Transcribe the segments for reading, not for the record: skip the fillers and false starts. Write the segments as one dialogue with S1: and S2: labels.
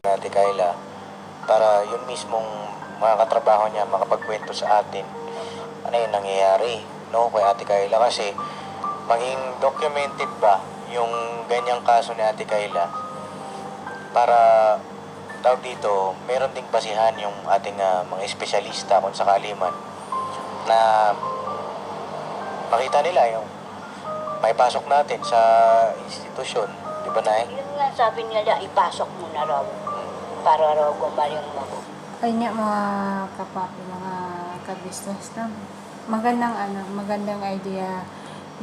S1: Ate Kayla para yung mismong mga katrabaho niya makapagkwento sa atin ano yung nangyayari, no, kay Ate Kayla, kasi maging documented ba yung ganyang kaso ni Ate Kayla para tawag dito, meron ding basihan yung ating mga espesyalista kung sakali man na makita nila yung may pasok natin sa institusyon, di ba, Nay?
S2: Yung nga sabi nila, ipasok mo na raw para raw gumaling mo.
S3: Ay niya mga kapapi, mga ka-business na. Magandang idea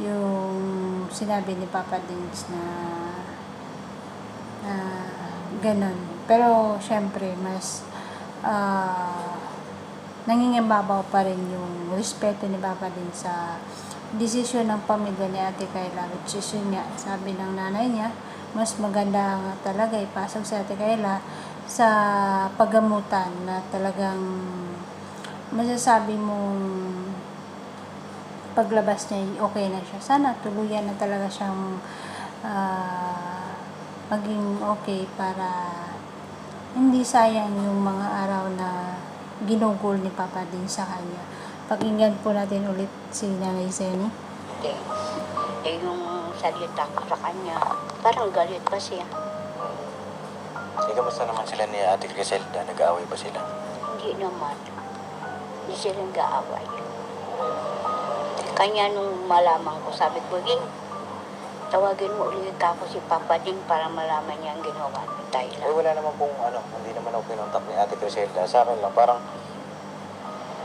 S3: yung sinabi ni Papa Dins na ganun. Pero syempre mas nangingibabaw pa rin yung respeto ni Papa Dins sa desisyon ng pamilya ni Ate Kayla, which is yun nga, sabi ng nanay niya, mas maganda nga talaga ipasok si Ate Kayla sa paggamutan na talagang masasabi mong paglabas niya okay na siya. Sana tuluyan na talaga siyang maging okay para hindi sayang yung mga araw na ginugol ni Papa din sa kanya. Pakinggan po natin ulit si Nanay Zenny.
S2: Yung salita ko sa kanya, parang galit pa siya.
S1: Kamusta naman sila ni Ate Griselda? Nag-aaway ba sila?
S2: Hindi naman. Hindi sila nag-aaway. Kanya nung malaman ko, sabi ko, tawagin mo ulit ako si Papa din para malaman niya ang ginawa ni Tyla.
S1: Wala naman pong hindi naman ako pinuntak ni Ate Griselda. Sa akin lang, parang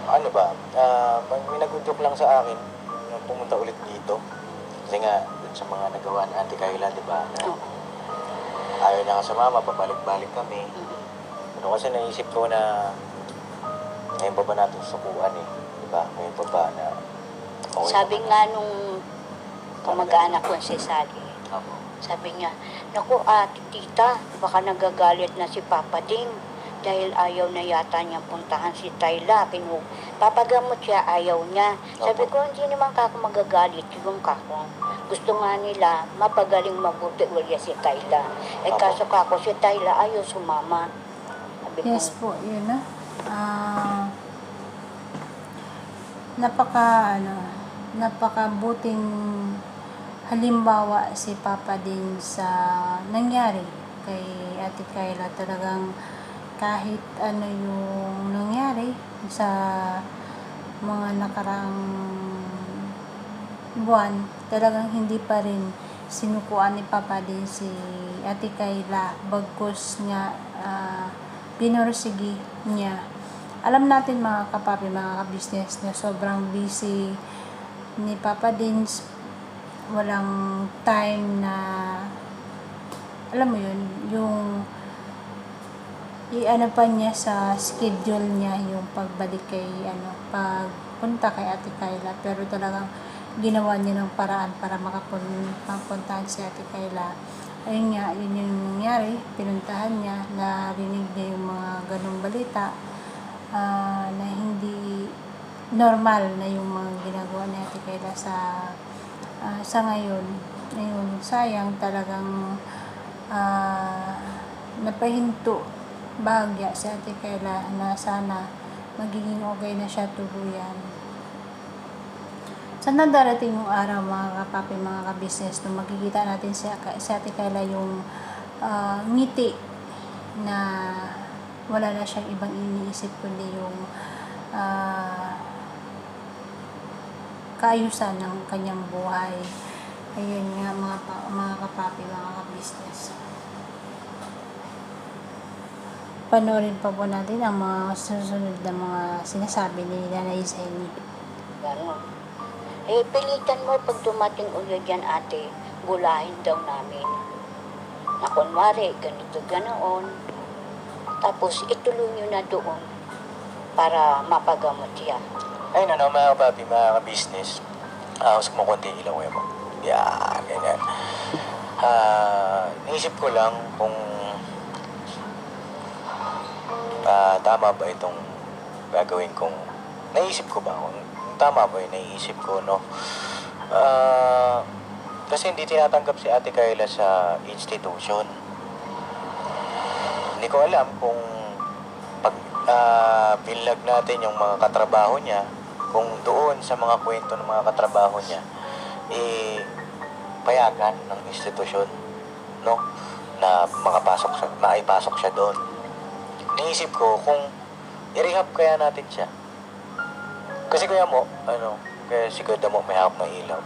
S1: may nag-joke lang sa akin nung pumunta ulit dito. Kasi nga, dun sa mga nagawa ni Ate Kayla, di ba? Ayaw na nga sa mama, pabalik-balik kami. Pero kasi naisip ko na ngayon pa ba natin sukuan di ba? Ngayon pa ba na okay
S2: sabi nga nung kamag-anak ko si Sally, sabi niya, naku ate tita, baka nagagalit na si Papa Ding dahil ayaw na yata niya puntahan si Tyla. Papagamot siya, ayaw niya. Sabi ko, hindi naman kako magagalit yung kako. Gusto nga nila, mapagaling mabuti ulit si Tyla. Kaso kako si Tyla ayaw sumama. Sabi ko,
S3: Yes po, yun na. Napakabuting halimbawa si Papa din sa nangyari kay Ate Kayla. Talagang kahit ano yung nangyari sa mga nakaraang buwan, talagang hindi pa rin sinukuan ni Papa din si Ate Kayla, bagkus nga pinursigi niya. Alam natin mga kapapi, mga ka-business na sobrang busy ni Papa Dins, walang time na alam mo yun, yung i-ano pa niya sa schedule niya yung pagbalik kay pagpunta kay Ate Kayla, pero talagang ginawa niya ng paraan para makapuntahan si Ate Kayla. Ayun nga, yun yung nangyari, pinuntahan niya, narinig niya yung mga ganong balita na hindi normal na yung mga ginagawa ni Ate Kayla sa ngayon. Ayun, sayang talagang napahinto bahagya si Ate Kayla na sana magiging okay na siya tuluyan. Sana darating yung araw mga kapapi, mga ka-business, na makikita natin si Ate Kayla yung ngiti na wala na siyang ibang iniisip kundi yung kaayusan ng kanyang buhay. Ayun nga mga kapapi, mga ka-business. Panoorin pa po natin ang mga susunod na mga sinasabi ni Nanay Zenny.
S2: gano'n. Pilitan mo pag dumating ulit yan ate, gulahin daw namin. Na kunwari, ganito ganoon. Tapos ituloy nyo na doon para mapagamot siya.
S1: Ayun mga kapapi, mga ka-business. Usap mo konti ilaw mo. Yan, ganyan. Naisip ko lang kung tama ba itong gagawin kong naisip ko ba kung tama ba yung naiisip ko, no? Kasi hindi tinatanggap si Ate Kayla sa institution. Hindi ko alam kung pag binlog natin yung mga katrabaho niya, kung doon sa mga kwento ng mga katrabaho niya, payagan ng institusyon, no? Na maipasok siya doon. Naisip ko kung i-rehab kaya natin siya. Kasi kaya si Kuya Damo may hawak na ilaw.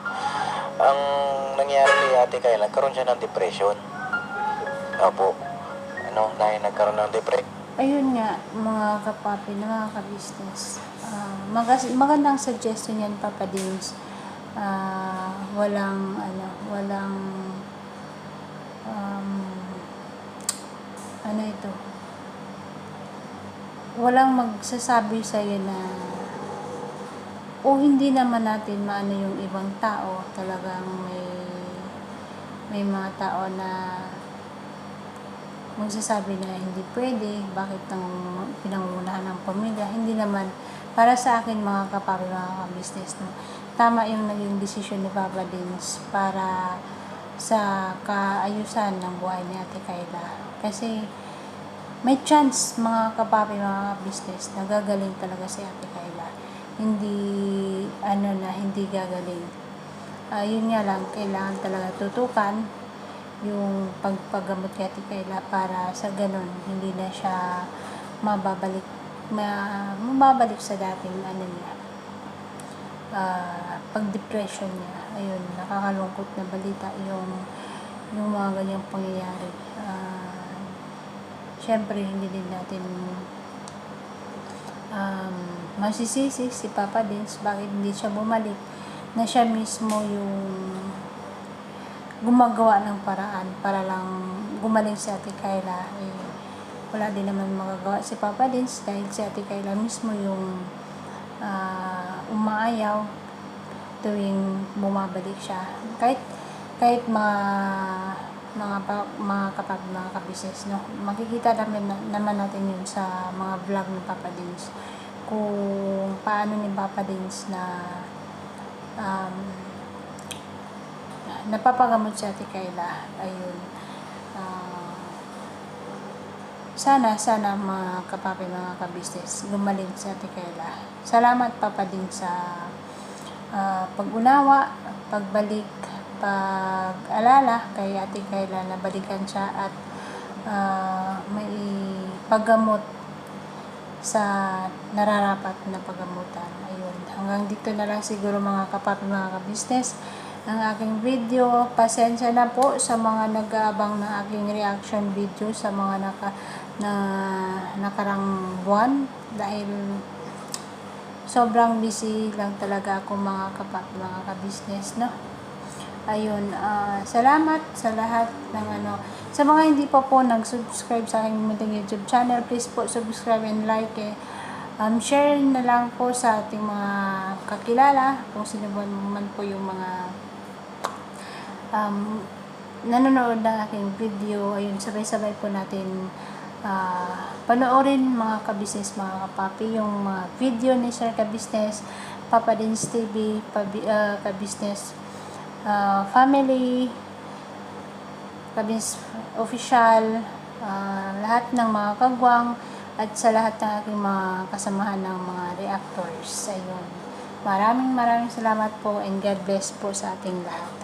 S1: Ang nangyari kay Ate Kayla, nagkaroon siya ng depression. Opo. Dahil nagkaroon ng depression.
S3: Ayun nga, mga kapapi na mga ka-business. Magandang suggestion yan, Papa Dins. Walang walang magsasabi sa'yo na hindi naman natin maano yung ibang tao. Talagang may mga tao na magsasabi na hindi pwede, bakit pinangunahan ng pamilya. Hindi naman, para sa akin mga kapapi, mga business, no, tama yung naging desisyon ni Papa Dins para sa kaayusan ng buhay ni Ate Kayla. Kasi may chance mga kapapi, mga business, na gagaling talaga si Ate Kayla. Hindi gagaling. Yun nga lang, kailangan talaga tutukan yung pagpagamot kay Ate Kayla para sa ganun hindi na siya mababalik sa dating niya, pag-depression niya. Ayun, nakakalungkot na balita yung mga ganyang pangyayari. Syempre hindi din natin masisisi si Papa Dins bakit hindi siya bumalik, na siya mismo yung gumagawa ng paraan para lang gumaling si Ate Kayla. Wala din naman magagawa si Papa Dins dahil si Ate Kayla mismo yung umaayaw tuwing bumabalik siya. Kahit mga kabisnes, no, makikita naman natin yun sa mga vlog ni Papa Dins kung paano ni Papa Dins na napapagamot si Ate Kayla. Ayun. Sana mga kapapi, mga kabisnes, gumaling si Ate Kayla. Salamat Papa Dins sa pag-unawa, pagbalik, pag-alala kay Ate Kayla na balikan siya at may paggamot sa nararapat na paggamutan. Ayun. Hanggang dito na lang siguro mga kapapi, mga kabisnes, ang aking video. Pasensya na po sa mga nag-aabang ng aking reaction video sa mga nakarang buwan dahil sobrang busy lang talaga ako mga kapapi, mga kabisnes, no? Ayun, salamat sa lahat ng sa mga hindi pa po nag-subscribe sa aking munting YouTube channel, please po subscribe and like, share na lang po sa ating mga kakilala kung sino man po yung mga nanonood ng aking video. Ayun, sabay-sabay po natin panoorin mga kabisnes, mga kapapi, yung mga video ni Sir Kabisnes, Papa Dins TV, Kabisnes Family, Kabisnes Official, lahat ng mga kagwang, at sa lahat ng aking mga kasamahan ng mga reactors. Ayun. Maraming salamat po and God bless po sa ating lahat.